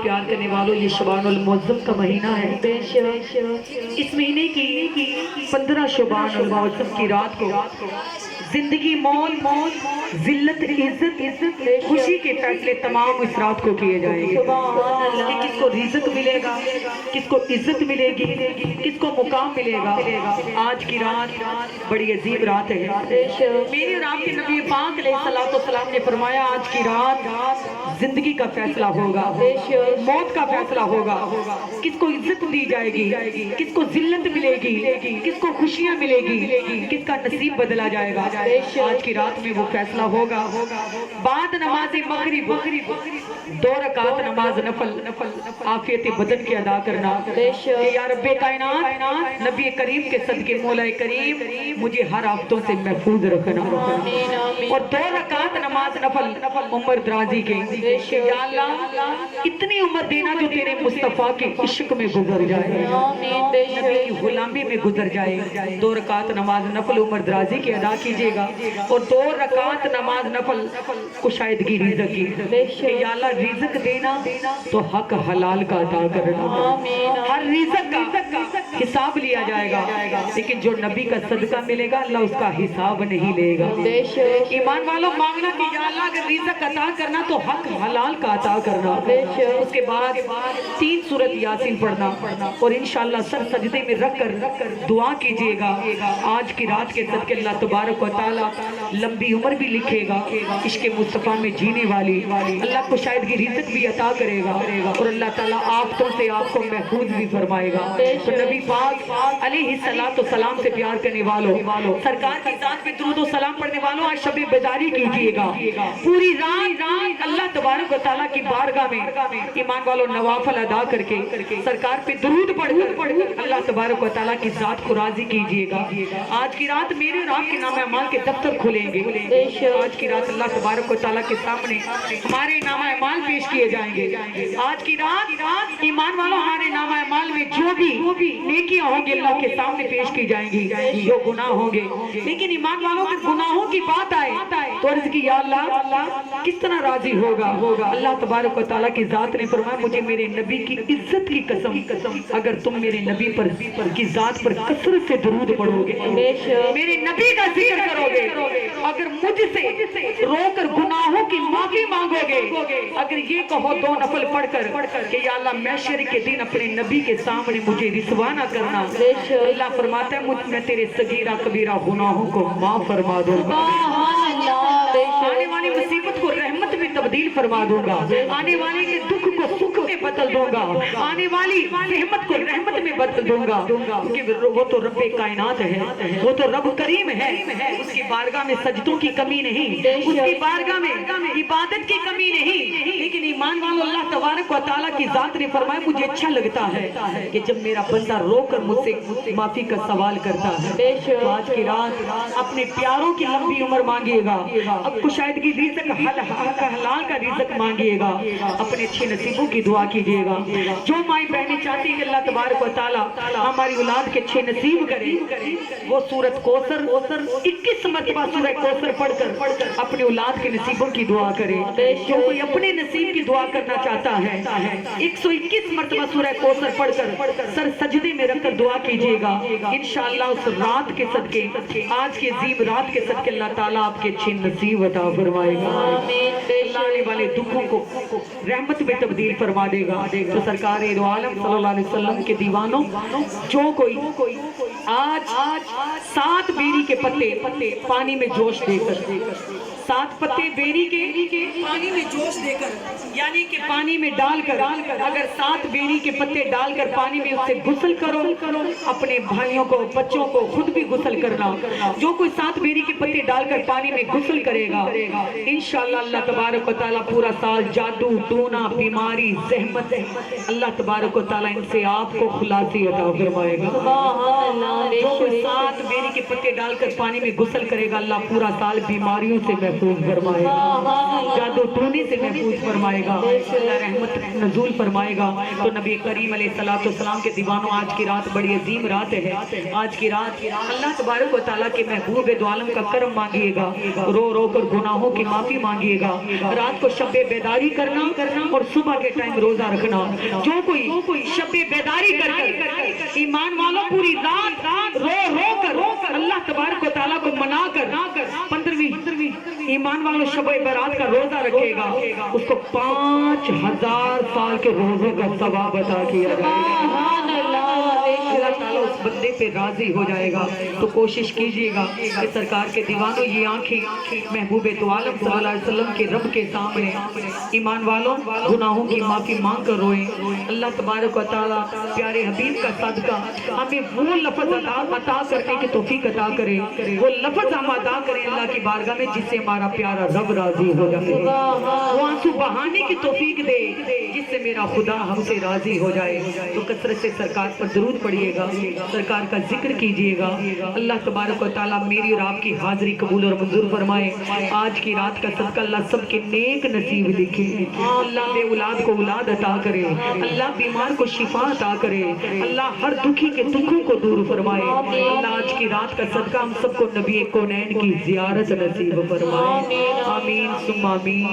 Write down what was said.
پیار کرنے والوں، یہ شعبان المعظم کا مہینہ ہے۔ اس مہینے کی 15 شعبان المعظم کی رات کو زندگی، موت، ذلت، عزت، خوشی کے فیصلے تمام اس رات کو کیے جائیں گے کہ کس کو رزق ملے گا، کس کو عزت ملے گی، کس کو مقام ملے گا۔ آج کی رات بڑی عظیم رات ہے۔ میرے اور آپ کے نبی پاک علیہ السلام نے فرمایا آج کی رات زندگی کا فیصلہ ہوگا، موت کا فیصلہ ہوگا، کس کو عزت دی جائے گی، کس کو ذلت ملے گی، کس کو خوشیاں ملے گی، کس کا نصیب بدلا جائے گا۔ آج کی رات میں وہ فیصلہ ہوگا۔ بعد نماز مغرب 2 رکعت نماز نفل عافیت بدن کی ادا کرنا کہ یا رب کائنات نبی کریم کے صدقے مولا کریم مجھے ہر آفتوں سے محفوظ رکھنا، اور 2 رکعت نماز نفل عمر درازی کے کہ یا اللہ اتنی عمر دینا جو تیرے مصطفیٰ کے عشق میں گزر جائے، نبی کی غلامی میں گزر جائے۔ 2 رکعت نماز نفل عمر درازی کی ادا کیجئے گا، اور 2 رکعت نماز نفل کشائدگی رزق کی کہ یا اللہ رزق دینا تو حق حلال کا عطا کرنا، ہر رزق کا حساب لیا جائے گا، لیکن جو نبی کا صدقہ ملے گا اللہ اس کا حساب نہیں لے گا۔ ایمان والوں مانگنا کہ یا اللہ اگر رزق عطا کرنا تو حق حلال کا عطا کرنا۔ اس کے بعد 3 سورت یاسین پڑھنا، اور انشاءاللہ سر سجدے میں رکھ کر دعا کیجئے گا۔ آج کی رات کے صدقے اللہ تبارک و تعالی لمبی عمر بھی لکھے گا، عشق مصطفیٰ میں جینے والی اللہ کو شاید کی رزق بھی عطا کرے گا، اور اللہ تعالیٰ آفتوں سے آپ کو محفوظ بھی فرمائے گا۔ تو نبی پاک علیہ السلام سے پیار کرنے والوں، سرکار کی ذات پہ درود و سلام پڑھنے والوں، آج شب بیداری کیجئے گا۔ پوری رات اللہ تبارک و تعالیٰ کی بارگاہ میں ایمان والوں نوافل ادا کر کے سرکار پہ درود پڑھ کر اللہ تبارک و تعالیٰ کی ذات کو راضی کیجئے گا۔ آج کی رات میرے اور آپ کے نام اعمال کے دفتر کھلیں گے۔ آج کی رات اللہ تبارک و تعالیٰ کے سامنے ہمارے نام اعمال پیش کیے جائیں گے۔ آج کی رات ایمان والوں ہمارے نام اعمال میں جو بھی نیکیاں ہوں گے اللہ کے سامنے پیش کی جائیں گی، جو گناہ ہوں گے، لیکن ایمان والوں کے گناہوں کی بات آئے تو عرض کی یا اللہ کس طرح راضی ہوگا۔ اللہ تبارک و تعالیٰ کی ذات نے فرمایا مجھے میرے نبی کی عزت کی قسم اگر تم میرے نبی پر کی ذات پر کثرت سے درود پڑھو گے، میرے نبی کا ذکر کرو گے، اگر مجھ سے رو کر گناہوں کی معافی مانگو گے، اگر یہ کہو 2 نفل پڑھ کر کہ یا اللہ محشر کے دن اپنے نبی کے سامنے مجھے رسوا نہ کرنا، اللہ فرماتا ہے میں تیرے صغیرہ کبیرہ گناہوں کو معاف فرما دوں گا، آنے والی مصیبت کو رحمت میں تبدیل فرما دوں گا، آنے والے کے دکھ کو سکھ میں بدل دوں گا، آنے والی رحمت کو رحمت میں بدل دوں گا، کیونکہ وہ تو رب کائنات ہے، وہ تو رب کریم ہے، اس کی بارگاہ میں سجدوں کی کمی نہیں، اس کی بارگاہ میں عبادت کی کمی نہیں، لیکن ایمان والو اللہ تبارک و تعالیٰ کی ذات نے فرمایا مجھے اچھا لگتا ہے کہ جب میرا بندہ رو کر مجھ سے معافی کا سوال کرتا ہے۔ تو آج کی رات اپنے پیاروں کی لمبی عمر مانگیے گا، اب کشائدگی رزق حلال کا رزق مانگیے گا، اپنے اچھے نصیبوں کی دعا کیجیے گا۔ جو مائیں بہنیں چاہتی ہیں کہ اللہ تبارک و تعالیٰ ہماری اولاد کے اچھے نصیب کرے، وہ سورت کوثر 21 مرتبہ سورہ کوثر پڑھ کر اپنے اولاد کے نصیبوں کی دعا کرے۔ جو کوئی اپنے نصیب کی دعا کرنا چاہتا ہے 121 مرتبہ سورہ کوثر پڑھ کر سر سجدے میں رکھ کر دعا کیجیے گا، انشاءاللہ اس رات کے صدقے، آج کے عظیم رات کے صدقے اللہ تعالیٰ آپ کے اچھے نصیب عطا فرمائے گا، اللہ آنے والے دکھوں کو رحمت میں تبدیل فرما دے گا۔ تو سرکار دو عالم صلی اللہ علیہ وسلم کے دیوانوں، جو کوئی آج 7 بیری کے پتے پانی میں جوش دے کر 7 پتے بیری کے پانی میں جوش دے کر یعنی کہ پانی میں ڈال کر اگر 7 بیری کے پتے ڈال کر پانی میں اس سے غسل کرو، اپنے بھائیوں کو بچوں کو خود بھی غسل کرنا، جو کوئی 7 بیری کے پتے ڈال کر پانی میں غسل کرے گا انشاءاللہ اللہ تبارک و تعالیٰ پورا سال جادو ٹونا بیماری زحمت اللہ تبارک و تعالیٰ ان سے آپ کو خلاصی عطا فرمائے گا۔ جو کوئی 7 بیری کے پتے ڈال کر پانی میں غسل کرے گا اللہ پورا سال بیماریوں سے محفوظ فرمائے گا, جادو ٹونے سے محفوظ فرمائے گا, اللہ رحمت نزول فرمائے گا. تو نبی کریم علیہ السلام کے دیوانوں, آج کی رات بڑی عظیم رات ہے. آج کی رات اللہ تبارک و تعالیٰ کے محبوب دو عالم کا کرم مانگیے گا, رو رو کر گناہوں کی معافی مانگیے گا. رات کو شب بیداری کرنا اور صبح کے ٹائم روزہ رکھنا. جو کوئی شب بیداری کر ایمان والوں پوری رات رو رو کر اللہ تبارک و تعالیٰ کو منا کر 15ویں ایمان والوں شب برات کا روزہ رکھے گا, اس کو 5000 سال کے روزے کا ثواب عطا کیا جائے گا. اللہ تعالیٰ اس بندے پہ راضی ہو جائے گا. تو کوشش کیجئے گا کہ سرکار کے دیوانوں یہ آنکھیں محبوب دو عالم صلی اللہ علیہ وسلم کے رب کے سامنے ایمان والوں گناہوں کی معافی مانگ کر روئیں. اللہ تبارک و تعالیٰ پیارے حبیب کا صدقہ ہمیں وہ لفظ عطا کرنے کی توفیق عطا کرے, وہ لفظ ہم ادا کریں اللہ کی بارگاہ میں جس سے ہمارا پیارا رب راضی ہو جائے, وہ آنسو بہانے کی توفیق دے جس سے میرا خدا ہم سے راضی ہو جائے. تو کثرت سے سرکار پر درود پڑھیے گا, سرکار کا ذکر کیجئے گا. اللہ تبارک و تعالیٰ میری اور آپ کی حاضری قبول اور منظور فرمائے. آج کی رات کا صدقہ اللہ سب کے نیک نصیب لکھے. اللہ بے اولاد کو اولاد عطا کرے, اللہ بیمار کو شفا عطا کرے, اللہ ہر دکھی کے دکھوں کو دور فرمائے. اللہ آج کی رات کا صدقہ ہم سب کو نبی کونین کی زیارت نصیب فرمائے. آمین ثم آمین.